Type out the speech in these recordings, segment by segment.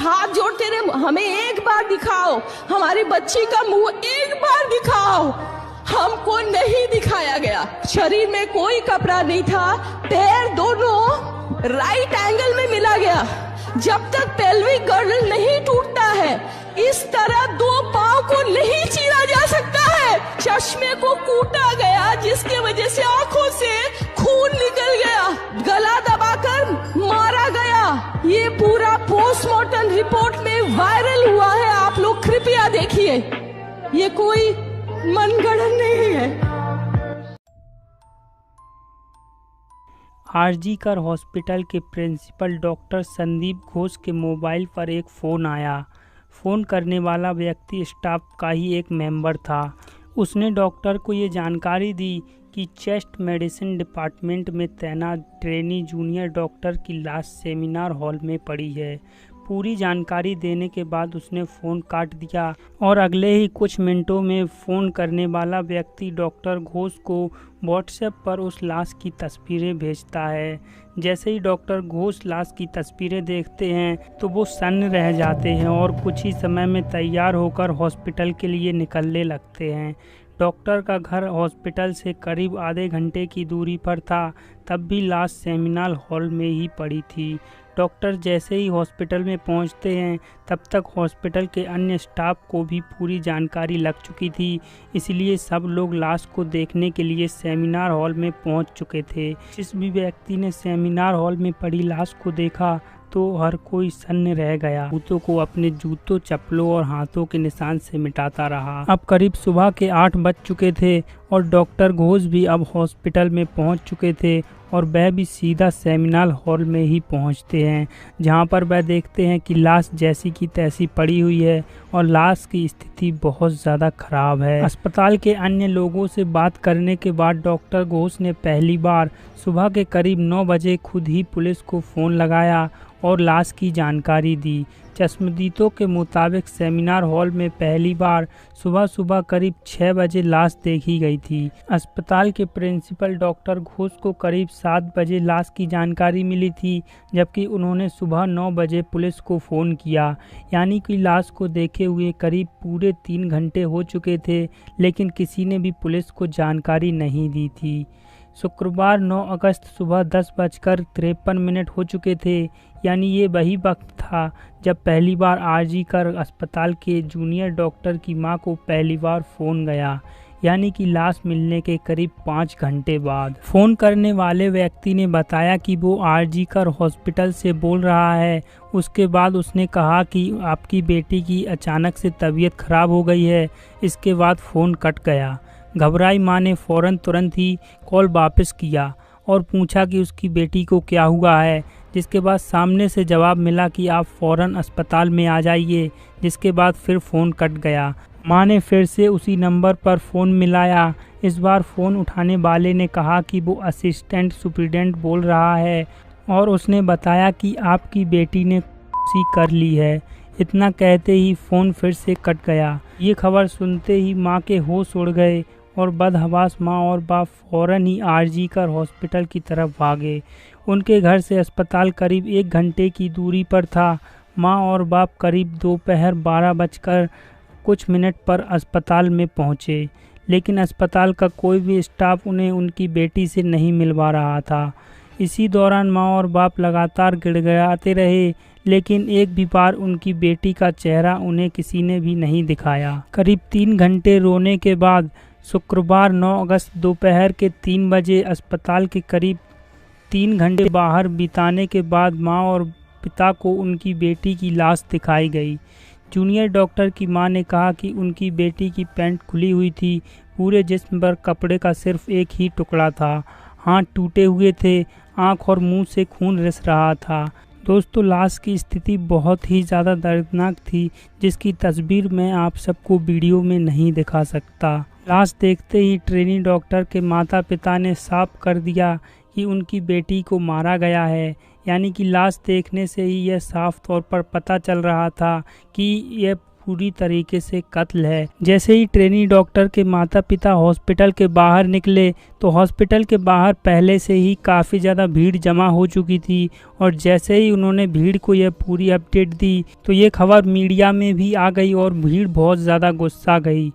हाथ जोड़ते रहे, हमें एक बार दिखाओ, हमारी बच्ची का मुंह एक बार दिखाओ। हमको नहीं दिखाया गया। शरीर में कोई कपड़ा नहीं था, पैर दोनों राइट एंगल में मिला गया। जब तक पेल्विक गर्डल नहीं टूटता है, इस तरह दो पांव को नहीं चीरा जा सकता है। चश्मे को कूटा गया, जिसके वजह से आंखों से खून निकल गया, गला दबाकर मारा गया। ये पूरा पोस्टमार्टम रिपोर्ट में वायरल हुआ है, आप लोग कृपया देखिए, ये कोई मनगढ़ंत नहीं है। आरजीकर हॉस्पिटल के प्रिंसिपल डॉक्टर संदीप घोष के मोबाइल पर एक फ़ोन आया। फ़ोन करने वाला व्यक्ति स्टाफ का ही एक मेंबर था। उसने डॉक्टर को ये जानकारी दी कि चेस्ट मेडिसिन डिपार्टमेंट में तैनात ट्रेनी जूनियर डॉक्टर की लाश सेमिनार हॉल में पड़ी है। पूरी जानकारी देने के बाद उसने फ़ोन काट दिया और अगले ही कुछ मिनटों में फ़ोन करने वाला व्यक्ति डॉक्टर घोष को व्हाट्सएप पर उस लाश की तस्वीरें भेजता है। जैसे ही डॉक्टर घोष लाश की तस्वीरें देखते हैं तो वो सन्न रह जाते हैं और कुछ ही समय में तैयार होकर हॉस्पिटल के लिए निकलने लगते हैं। डॉक्टर का घर हॉस्पिटल से करीब आधे घंटे की दूरी पर था, तब भी लाश सेमिनार हॉल में ही पड़ी थी। डॉक्टर जैसे ही हॉस्पिटल में पहुंचते हैं तब तक हॉस्पिटल के अन्य स्टाफ को भी पूरी जानकारी लग चुकी थी, इसलिए सब लोग लाश को देखने के लिए सेमिनार हॉल में पहुंच चुके थे। जिस भी व्यक्ति ने सेमिनार हॉल में पड़ी लाश को देखा तो हर कोई सन्न रह गया, जूतों को अपने जूतों, चप्पलों और हाथों के निशान से मिटाता रहा। अब करीब सुबह के 8 बज चुके थे और डॉक्टर घोष भी अब हॉस्पिटल में पहुंच चुके थे और वह भी सीधा सेमिनार हॉल में ही पहुंचते हैं, जहां पर वह देखते हैं कि लाश जैसी की तैसी पड़ी हुई है और लाश की स्थिति बहुत ज़्यादा खराब है। अस्पताल के अन्य लोगों से बात करने के बाद डॉक्टर घोष ने पहली बार सुबह के करीब 9 बजे खुद ही पुलिस को फ़ोन लगाया और लाश की जानकारी दी। चश्मदीदों के मुताबिक सेमिनार हॉल में पहली बार सुबह करीब 6 बजे लाश देखी गई थी। अस्पताल के प्रिंसिपल डॉक्टर घोष को करीब 7 बजे लाश की जानकारी मिली थी, जबकि उन्होंने सुबह 9 बजे पुलिस को फ़ोन किया। यानी कि लाश को देखे हुए करीब पूरे 3 घंटे हो चुके थे, लेकिन किसी ने भी पुलिस को जानकारी नहीं दी थी। शुक्रवार 9 अगस्त सुबह 10:53 हो चुके थे, यानी ये वही वक्त था जब पहली बार आरजीकर अस्पताल के जूनियर डॉक्टर की मां को पहली बार फ़ोन गया, यानी कि लाश मिलने के करीब 5 घंटे बाद। फ़ोन करने वाले व्यक्ति ने बताया कि वो आरजीकर हॉस्पिटल से बोल रहा है। उसके बाद उसने कहा कि आपकी बेटी की अचानक से तबीयत खराब हो गई है। इसके बाद फ़ोन कट गया। घबराई माँ ने तुरंत ही कॉल वापस किया और पूछा कि उसकी बेटी को क्या हुआ है, जिसके बाद सामने से जवाब मिला कि आप फ़ौरन अस्पताल में आ जाइए। जिसके बाद फिर फ़ोन कट गया। माँ ने फिर से उसी नंबर पर फ़ोन मिलाया। इस बार फ़ोन उठाने वाले ने कहा कि वो असिस्टेंट सुपरिटेंडेंट बोल रहा है और उसने बताया कि आपकी बेटी ने खुशी कर ली है। इतना कहते ही फ़ोन फिर से कट गया। ये खबर सुनते ही माँ के होश उड़ गए और बदहवास माँ और बाप फ़ौरन ही आरजीकर हॉस्पिटल की तरफ भागे। उनके घर से अस्पताल करीब 1 घंटे की दूरी पर था। माँ और बाप करीब दोपहर 12:00 पर अस्पताल में पहुँचे, लेकिन अस्पताल का कोई भी स्टाफ उन्हें उनकी बेटी से नहीं मिलवा रहा था। इसी दौरान माँ और बाप लगातार गिड़गिड़ाते रहे, लेकिन एक भी बार उनकी बेटी का चेहरा उन्हें किसी ने भी नहीं दिखाया। करीब 3 घंटे रोने के बाद शुक्रवार 9 अगस्त दोपहर के 3 बजे अस्पताल के करीब 3 घंटे बाहर बिताने के बाद माँ और पिता को उनकी बेटी की लाश दिखाई गई। जूनियर डॉक्टर की मां ने कहा कि उनकी बेटी की पैंट खुली हुई थी। पूरे जिस्म पर कपड़े का सिर्फ एक ही टुकड़ा था। हाथ टूटे हुए थे, आंख और मुंह से खून रिस रहा था। दोस्तों, लाश की स्थिति बहुत ही ज़्यादा दर्दनाक थी, जिसकी तस्वीर मैं आप सबको वीडियो में नहीं दिखा सकता। लाश देखते ही ट्रेनी डॉक्टर के माता पिता ने साफ कर दिया कि उनकी बेटी को मारा गया है। यानी कि लाश देखने से ही यह साफ तौर पर पता चल रहा था कि यह पूरी तरीके से कत्ल है। जैसे ही ट्रेनी डॉक्टर के माता पिता हॉस्पिटल के बाहर निकले तो हॉस्पिटल के बाहर पहले से ही काफ़ी ज़्यादा भीड़ जमा हो चुकी थी और जैसे ही उन्होंने भीड़ को यह पूरी अपडेट दी तो ये खबर मीडिया में भी आ गई और भीड़ बहुत ज़्यादा गुस्सा गई।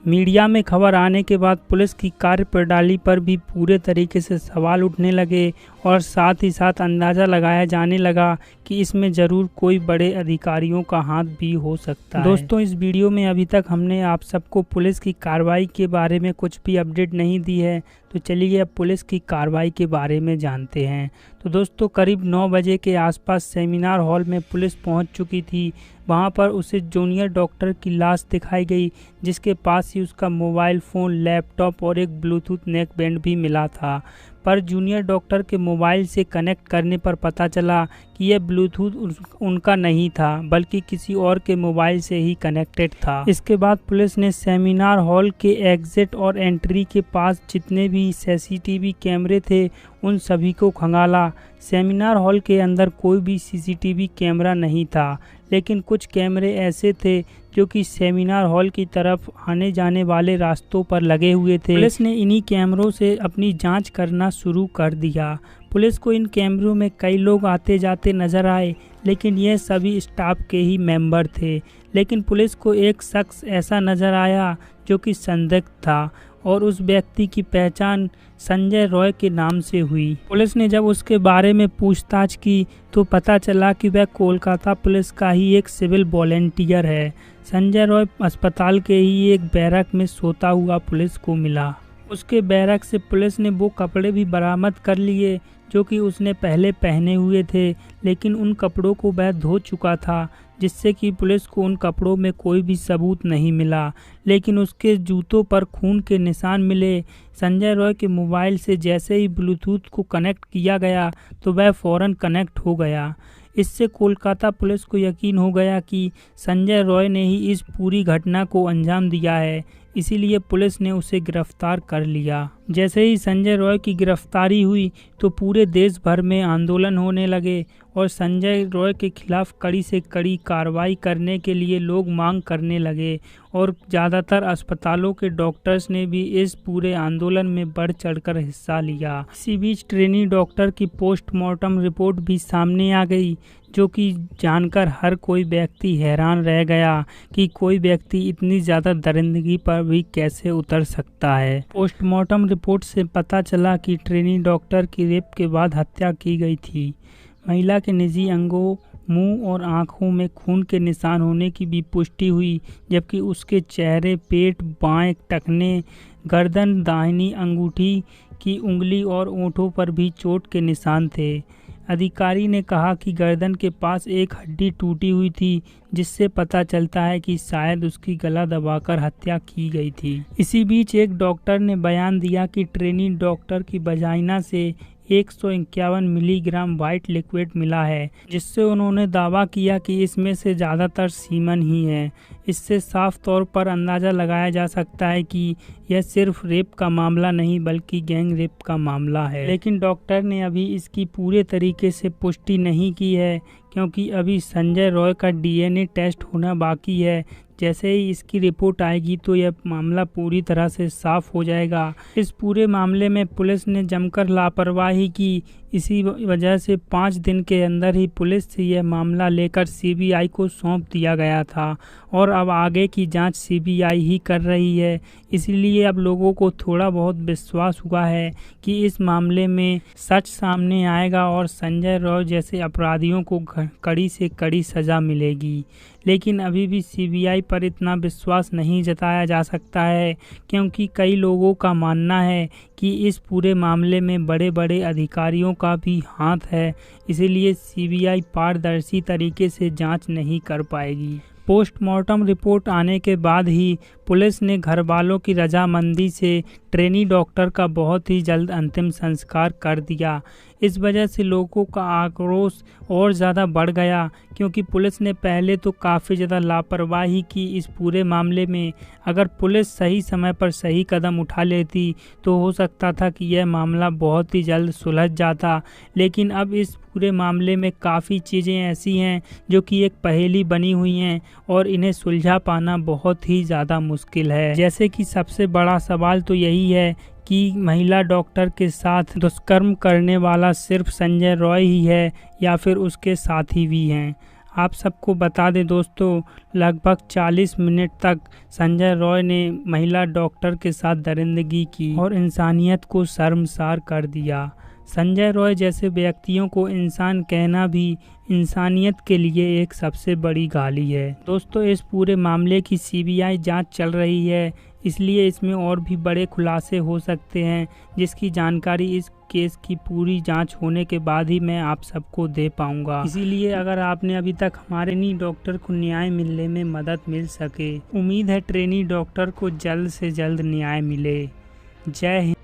मीडिया में खबर आने के बाद पुलिस की कार्यप्रणाली पर भी पूरे तरीके से सवाल उठने लगे और साथ ही साथ अंदाज़ा लगाया जाने लगा कि इसमें ज़रूर कोई बड़े अधिकारियों का हाथ भी हो सकता है। दोस्तों, इस वीडियो में अभी तक हमने आप सबको पुलिस की कार्रवाई के बारे में कुछ भी अपडेट नहीं दी है, तो चलिए अब पुलिस की कार्रवाई के बारे में जानते हैं। तो दोस्तों, करीब 9 बजे के आसपास सेमिनार हॉल में पुलिस पहुंच चुकी थी। वहां पर उसे जूनियर डॉक्टर की लाश दिखाई गई, जिसके पास ही उसका मोबाइल फ़ोन, लैपटॉप और एक ब्लूटूथ नेक बैंड भी मिला था। पर जूनियर डॉक्टर के मोबाइल से कनेक्ट करने पर पता चला कि यह ब्लूटूथ उनका नहीं था, बल्कि किसी और के मोबाइल से ही कनेक्टेड था। इसके बाद पुलिस ने सेमिनार हॉल के एग्जिट और एंट्री के पास जितने भी सीसीटीवी कैमरे थे उन सभी को खंगाला। सेमिनार हॉल के अंदर कोई भी सीसीटीवी कैमरा नहीं था, लेकिन कुछ कैमरे ऐसे थे जो कि सेमिनार हॉल की तरफ आने जाने वाले रास्तों पर लगे हुए थे। पुलिस ने इन्हीं कैमरों से अपनी जांच करना शुरू कर दिया। पुलिस को इन कैमरों में कई लोग आते जाते नजर आए, लेकिन यह सभी स्टाफ के ही मेंबर थे। लेकिन पुलिस को एक शख्स ऐसा नजर आया जो कि संदिग्ध था और उस व्यक्ति की पहचान संजय रॉय के नाम से हुई। पुलिस ने जब उसके बारे में पूछताछ की तो पता चला कि वह कोलकाता पुलिस का ही एक सिविल वॉलंटियर है। संजय रॉय अस्पताल के ही एक बैरक में सोता हुआ पुलिस को मिला। उसके बैरक से पुलिस ने वो कपड़े भी बरामद कर लिए जो कि उसने पहले पहने हुए थे, लेकिन उन कपड़ों को वह धो चुका था, जिससे कि पुलिस को उन कपड़ों में कोई भी सबूत नहीं मिला। लेकिन उसके जूतों पर खून के निशान मिले। संजय रॉय के मोबाइल से जैसे ही ब्लूटूथ को कनेक्ट किया गया तो वह फौरन कनेक्ट हो गया। इससे कोलकाता पुलिस को यकीन हो गया कि संजय रॉय ने ही इस पूरी घटना को अंजाम दिया है, इसीलिए पुलिस ने उसे गिरफ्तार कर लिया। जैसे ही संजय रॉय की गिरफ्तारी हुई तो पूरे देश भर में आंदोलन होने लगे और संजय रॉय के खिलाफ कड़ी से कड़ी कार्रवाई करने के लिए लोग मांग करने लगे और ज़्यादातर अस्पतालों के डॉक्टर्स ने भी इस पूरे आंदोलन में बढ़ चढ़कर हिस्सा लिया। इसी बीच ट्रेनी डॉक्टर की पोस्टमार्टम रिपोर्ट भी सामने आ गई, जो कि जानकर हर कोई व्यक्ति हैरान रह गया कि कोई व्यक्ति इतनी ज़्यादा दरिंदगी पर भी कैसे उतर सकता है। पोस्टमार्टम रिपोर्ट से पता चला कि ट्रेनी डॉक्टर की रेप के बाद हत्या की गई थी। महिला के निजी अंगों, मुंह और आंखों में खून के निशान होने की भी पुष्टि हुई, जबकि उसके चेहरे, पेट, बाएं टखने, गर्दन, दाहिनी अंगूठी की उंगली और ओंठों पर भी चोट के निशान थे। अधिकारी ने कहा कि गर्दन के पास एक हड्डी टूटी हुई थी, जिससे पता चलता है कि शायद उसकी गला दबाकर हत्या की गई थी। इसी बीच एक डॉक्टर ने बयान दिया कि ट्रेनी डॉक्टर की वजाइना से 151 मिलीग्राम वाइट लिक्विड मिला है, जिससे उन्होंने दावा किया कि इसमें से ज़्यादातर सीमन ही है। इससे साफ तौर पर अंदाज़ा लगाया जा सकता है कि यह सिर्फ रेप का मामला नहीं बल्कि गैंग रेप का मामला है। लेकिन डॉक्टर ने अभी इसकी पूरे तरीके से पुष्टि नहीं की है, क्योंकि अभी संजय रॉय का डीएनए टेस्ट होना बाकी है। जैसे ही इसकी रिपोर्ट आएगी तो यह मामला पूरी तरह से साफ हो जाएगा। इस पूरे मामले में पुलिस ने जमकर लापरवाही की। इसी वजह से 5 दिन के अंदर ही पुलिस से यह मामला लेकर सीबीआई को सौंप दिया गया था और अब आगे की जांच सीबीआई ही कर रही है। इसीलिए अब लोगों को थोड़ा बहुत विश्वास हुआ है कि इस मामले में सच सामने आएगा और संजय रॉय जैसे अपराधियों को कड़ी से कड़ी सज़ा मिलेगी। लेकिन अभी भी सीबीआई पर इतना विश्वास नहीं जताया जा सकता है, क्योंकि कई लोगों का मानना है कि इस पूरे मामले में बड़े बड़े अधिकारियों का भी हाथ है। इसीलिए सीबीआई पारदर्शी तरीके से जांच नहीं कर पाएगी। पोस्टमार्टम रिपोर्ट आने के बाद ही पुलिस ने घर वालों की रजामंदी से ट्रेनी डॉक्टर का बहुत ही जल्द अंतिम संस्कार कर दिया। इस वजह से लोगों का आक्रोश और ज़्यादा बढ़ गया, क्योंकि पुलिस ने पहले तो काफ़ी ज़्यादा लापरवाही की इस पूरे मामले में। अगर पुलिस सही समय पर सही कदम उठा लेती तो हो सकता था कि यह मामला बहुत ही जल्द सुलझ जाता, लेकिन अब इस पूरे मामले में काफ़ी चीज़ें ऐसी हैं जो कि एक पहेली बनी हुई हैं और इन्हें सुलझा पाना बहुत ही ज़्यादा मुश्किल है। जैसे कि सबसे बड़ा सवाल तो यही है कि महिला डॉक्टर के साथ दुष्कर्म करने वाला सिर्फ संजय रॉय ही है या फिर उसके साथी भी हैं। आप सबको बता दें दोस्तों, लगभग 40 मिनट तक संजय रॉय ने महिला डॉक्टर के साथ दरिंदगी की और इंसानियत को शर्मसार कर दिया। संजय रॉय जैसे व्यक्तियों को इंसान कहना भी इंसानियत के लिए एक सबसे बड़ी गाली है। दोस्तों, इस पूरे मामले की सीबीआई जांच चल रही है, इसलिए इसमें और भी बड़े खुलासे हो सकते हैं, जिसकी जानकारी इस केस की पूरी जांच होने के बाद ही मैं आप सबको दे पाऊंगा। इसीलिए अगर आपने अभी तक हमारे ट्रेनी डॉक्टर को न्याय मिलने में मदद मिल सके, उम्मीद है ट्रेनी डॉक्टर को जल्द से जल्द न्याय मिले। जय हिंद।